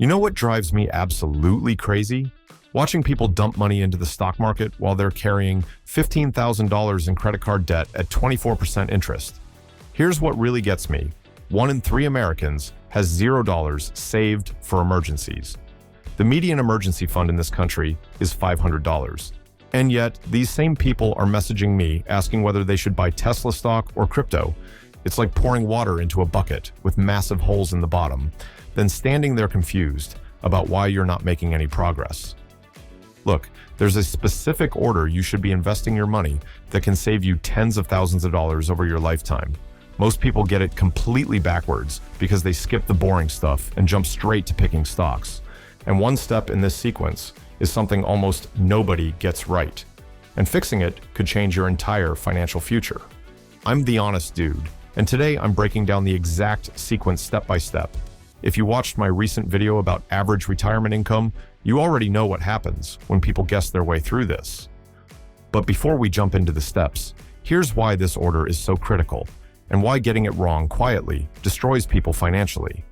You know what drives me absolutely crazy? Watching people dump money into the stock market while they're carrying $15,000 in credit card debt at 24% interest. Here's what really gets me. 1 in 3 Americans has $0 saved for emergencies. The median emergency fund in this country is $500. And yet, these same people are messaging me asking whether they should buy Tesla stock or crypto. It's like pouring water into a bucket with massive holes in the bottom, then standing there confused about why you're not making any progress. Look, there's a specific order you should be investing your money that can save you tens of thousands of dollars over your lifetime. Most people get it completely backwards because they skip the boring stuff and jump straight to picking stocks. And one step in this sequence is something almost nobody gets right. And fixing it could change your entire financial future. I'm the honest dude, and today I'm breaking down the exact sequence step by step. If you watched my recent video about average retirement income, you already know what happens when people guess their way through this. But before we jump into the steps, here's why this order is so critical, and why getting it wrong quietly destroys people financially.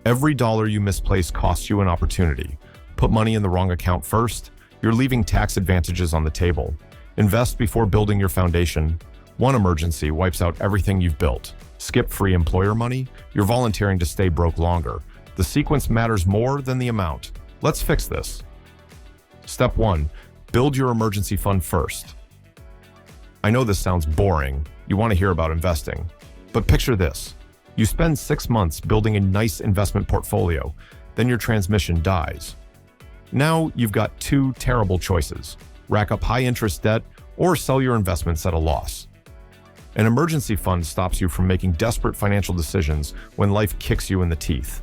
Every dollar you misplace costs you an opportunity. Put money in the wrong account first, you're leaving tax advantages on the table. Invest before building your foundation. One emergency wipes out everything you've built. Skip free employer money, you're volunteering to stay broke longer. The sequence matters more than the amount. Let's fix this. Step 1. Build your emergency fund first. I know this sounds boring. You want to hear about investing. But picture this. You spend 6 months building a nice investment portfolio, then your transmission dies. Now you've got 2 terrible choices: rack up high-interest debt or sell your investments at a loss. An emergency fund stops you from making desperate financial decisions when life kicks you in the teeth.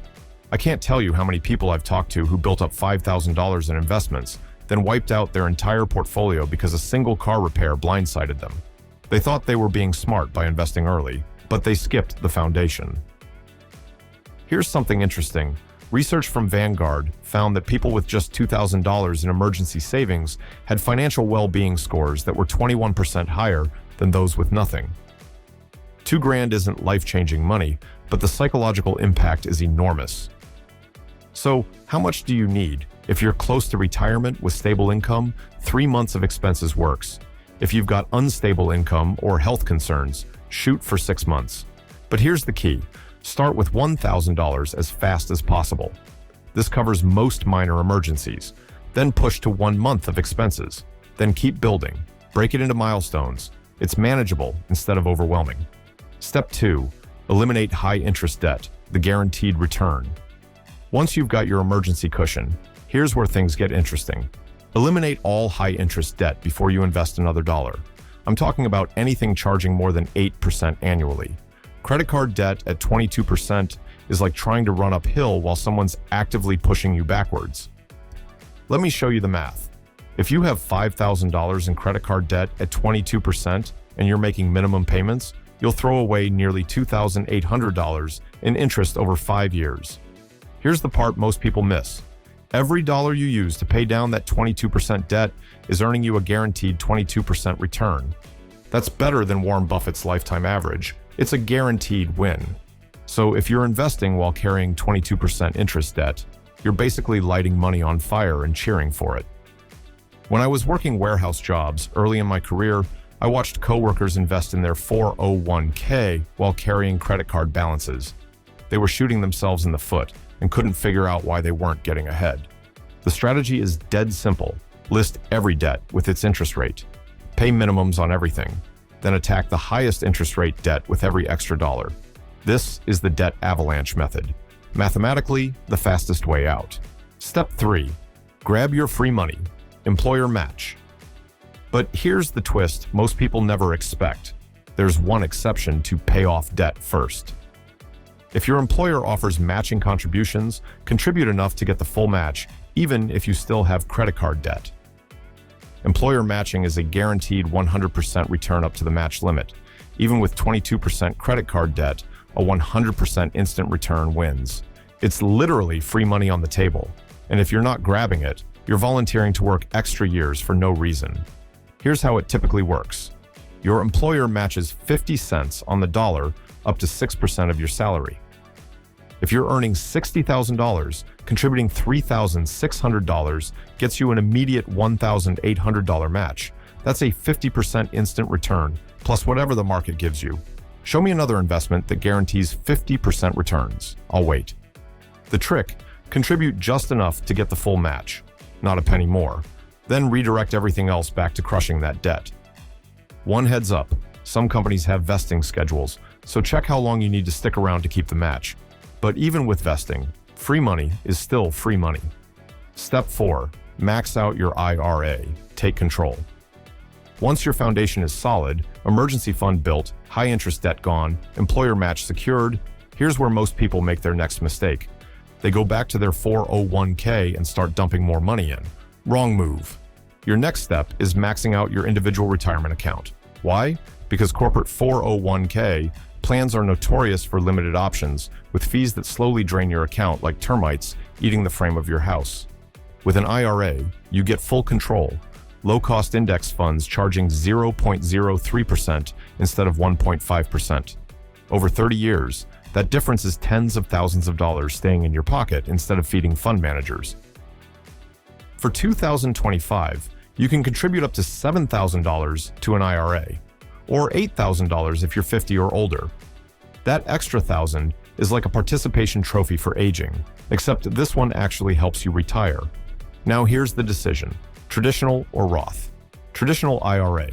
I can't tell you how many people I've talked to who built up $5,000 in investments, then wiped out their entire portfolio because a single car repair blindsided them. They thought they were being smart by investing early, but they skipped the foundation. Here's something interesting. Research from Vanguard found that people with just $2,000 in emergency savings had financial well-being scores that were 21% higher than those with nothing. $2,000 isn't life-changing money, but the psychological impact is enormous. So, how much do you need? If you're close to retirement with stable income, 3 months of expenses works. If you've got unstable income or health concerns, shoot for 6 months. But here's the key. Start with $1,000 as fast as possible. This covers most minor emergencies. Then push to 1 month of expenses. Then keep building. Break it into milestones. It's manageable instead of overwhelming. Step 2. Eliminate high-interest debt, the guaranteed return. Once you've got your emergency cushion, here's where things get interesting. Eliminate all high-interest debt before you invest another dollar. I'm talking about anything charging more than 8% annually. Credit card debt at 22% is like trying to run uphill while someone's actively pushing you backwards. Let me show you the math. If you have $5,000 in credit card debt at 22% and you're making minimum payments, you'll throw away nearly $2,800 in interest over 5 years. Here's the part most people miss. Every dollar you use to pay down that 22% debt is earning you a guaranteed 22% return. That's better than Warren Buffett's lifetime average. It's a guaranteed win. So if you're investing while carrying 22% interest debt, you're basically lighting money on fire and cheering for it. When I was working warehouse jobs early in my career, I watched coworkers invest in their 401k while carrying credit card balances. They were shooting themselves in the foot and couldn't figure out why they weren't getting ahead. The strategy is dead simple. List every debt with its interest rate. Pay minimums on everything. Then attack the highest interest rate debt with every extra dollar. This is the debt avalanche method. Mathematically, the fastest way out. Step 3. Grab your free money. Employer match. But here's the twist most people never expect. There's one exception to pay off debt first. If your employer offers matching contributions, contribute enough to get the full match, even if you still have credit card debt. Employer matching is a guaranteed 100% return up to the match limit. Even with 22% credit card debt, a 100% instant return wins. It's literally free money on the table. And if you're not grabbing it, you're volunteering to work extra years for no reason. Here's how it typically works. Your employer matches 50 cents on the dollar up to 6% of your salary. If you're earning $60,000, contributing $3,600 gets you an immediate $1,800 match. That's a 50% instant return, plus whatever the market gives you. Show me another investment that guarantees 50% returns. I'll wait. The trick: contribute just enough to get the full match, not a penny more. Then redirect everything else back to crushing that debt. One heads up, some companies have vesting schedules, so check how long you need to stick around to keep the match. But even with vesting, free money is still free money. Step 4. Max out your IRA. Take control. Once your foundation is solid, emergency fund built, high interest debt gone, employer match secured, here's where most people make their next mistake. They go back to their 401k and start dumping more money in. Wrong move. Your next step is maxing out your individual retirement account. Why? Because corporate 401k plans are notorious for limited options, with fees that slowly drain your account like termites eating the frame of your house. With an IRA, you get full control. Low-cost index funds charging 0.03% instead of 1.5%. Over 30 years, that difference is tens of thousands of dollars staying in your pocket instead of feeding fund managers. For 2025, you can contribute up to $7,000 to an IRA, or $8,000 if you're 50 or older. That extra $1,000 is like a participation trophy for aging, except this one actually helps you retire. Now here's the decision: traditional or Roth. Traditional IRA.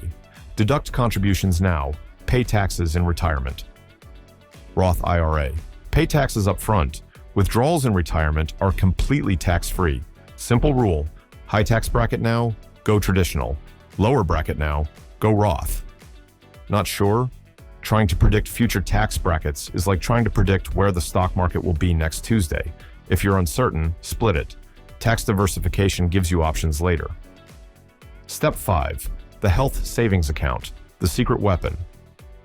Deduct contributions now, pay taxes in retirement. Roth IRA. Pay taxes up front. Withdrawals in retirement are completely tax-free. Simple rule: high tax bracket now, go traditional. Lower bracket now, go Roth. Not sure? Trying to predict future tax brackets is like trying to predict where the stock market will be next Tuesday. If you're uncertain, split it. Tax diversification gives you options later. Step 5. The health savings account, the secret weapon.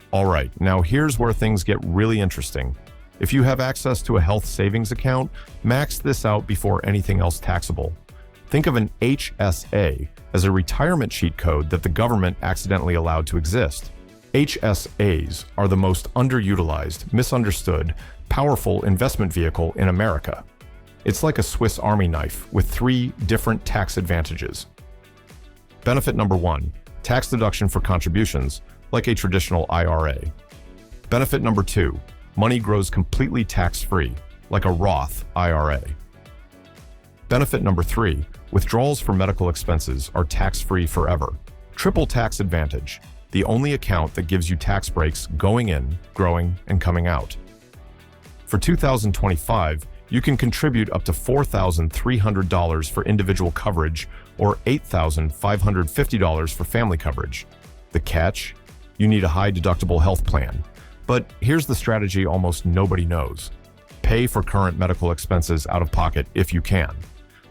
All right, now here's where things get really interesting. If you have access to a health savings account, max this out before anything else taxable. Think of an HSA as a retirement cheat code that the government accidentally allowed to exist. HSAs are the most underutilized, misunderstood, powerful investment vehicle in America. It's like a Swiss Army knife with 3 different tax advantages. Benefit number 1, tax deduction for contributions, like a traditional IRA. Benefit number 2, money grows completely tax-free, like a Roth IRA. Benefit number 3, withdrawals for medical expenses are tax-free forever. Triple tax advantage, the only account that gives you tax breaks going in, growing, and coming out. For 2025, you can contribute up to $4,300 for individual coverage or $8,550 for family coverage. The catch? You need a high deductible health plan. But here's the strategy almost nobody knows. Pay for current medical expenses out of pocket if you can.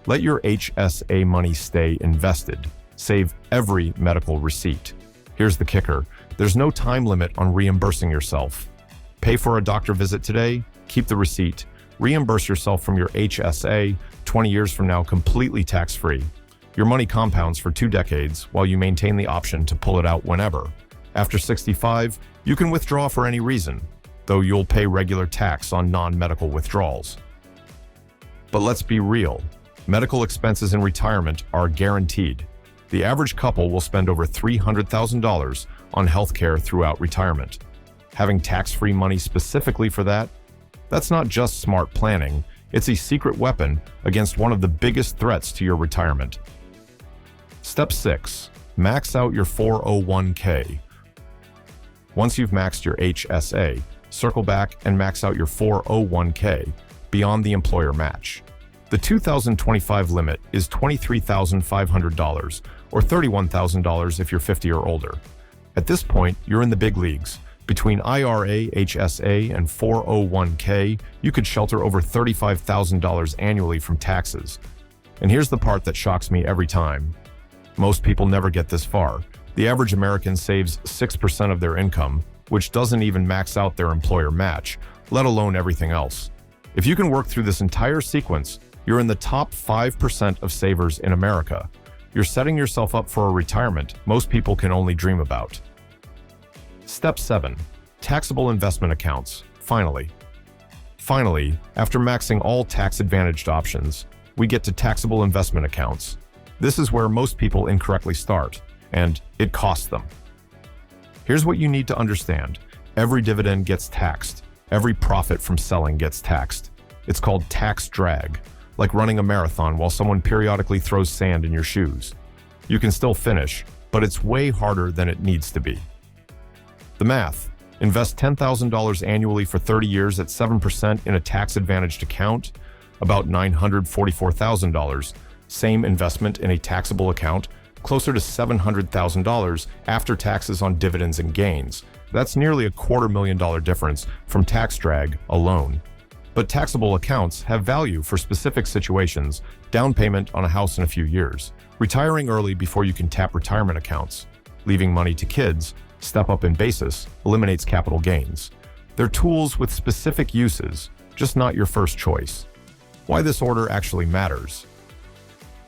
Let your HSA money stay invested. Save every medical receipt. Here's the kicker: there's no time limit on reimbursing yourself. Pay for a doctor visit today, keep the receipt, reimburse yourself from your HSA 20 years from now completely tax-free. Your money compounds for 2 decades while you maintain the option to pull it out whenever. After 65, you can withdraw for any reason, though you'll pay regular tax on non-medical withdrawals. But let's be real. Medical expenses in retirement are guaranteed. The average couple will spend over $300,000 on healthcare throughout retirement. Having tax-free money specifically for that? That's not just smart planning, it's a secret weapon against one of the biggest threats to your retirement. Step 6. Max out your 401k. Once you've maxed your HSA, circle back and max out your 401k beyond the employer match. The 2025 limit is $23,500 or $31,000 if you're 50 or older. At this point, you're in the big leagues. Between IRA, HSA, and 401k, you could shelter over $35,000 annually from taxes. And here's the part that shocks me every time. Most people never get this far. The average American saves 6% of their income, which doesn't even max out their employer match, let alone everything else. If you can work through this entire sequence, you're in the top 5% of savers in America. You're setting yourself up for a retirement most people can only dream about. Step 7. Taxable investment accounts. Finally. Finally, after maxing all tax-advantaged options, we get to taxable investment accounts. This is where most people incorrectly start, and it costs them. Here's what you need to understand. Every dividend gets taxed. Every profit from selling gets taxed. It's called tax drag, like running a marathon while someone periodically throws sand in your shoes. You can still finish, but it's way harder than it needs to be. The math: invest $10,000 annually for 30 years at 7% in a tax-advantaged account, about $944,000. Same investment in a taxable account, closer to $700,000 after taxes on dividends and gains. That's nearly $250,000 difference from tax drag alone. But taxable accounts have value for specific situations: down payment on a house in a few years, retiring early before you can tap retirement accounts, leaving money to kids, step up in basis, eliminates capital gains. They're tools with specific uses, just not your first choice. Why this order actually matters.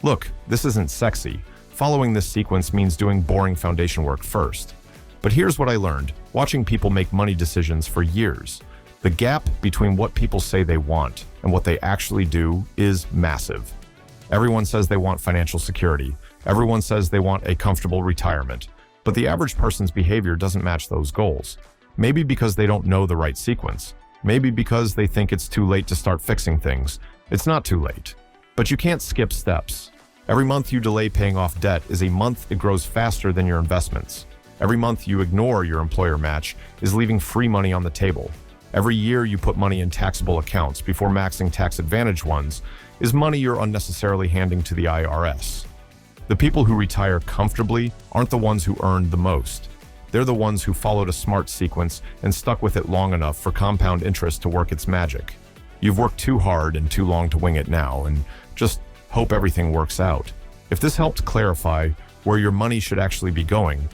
Look, this isn't sexy. Following this sequence means doing boring foundation work first. But here's what I learned, watching people make money decisions for years. The gap between what people say they want and what they actually do is massive. Everyone says they want financial security. Everyone says they want a comfortable retirement. But the average person's behavior doesn't match those goals. Maybe because they don't know the right sequence. Maybe because they think it's too late to start fixing things. It's not too late. But you can't skip steps. Every month you delay paying off debt is a month it grows faster than your investments. Every month you ignore your employer match is leaving free money on the table. Every year you put money in taxable accounts before maxing tax-advantaged ones is money you're unnecessarily handing to the IRS. The people who retire comfortably aren't the ones who earned the most. They're the ones who followed a smart sequence and stuck with it long enough for compound interest to work its magic. You've worked too hard and too long to wing it now, and just hope everything works out. If this helped clarify where your money should actually be going,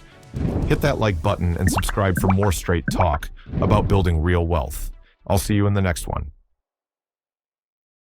hit that like button and subscribe for more straight talk about building real wealth. I'll see you in the next one.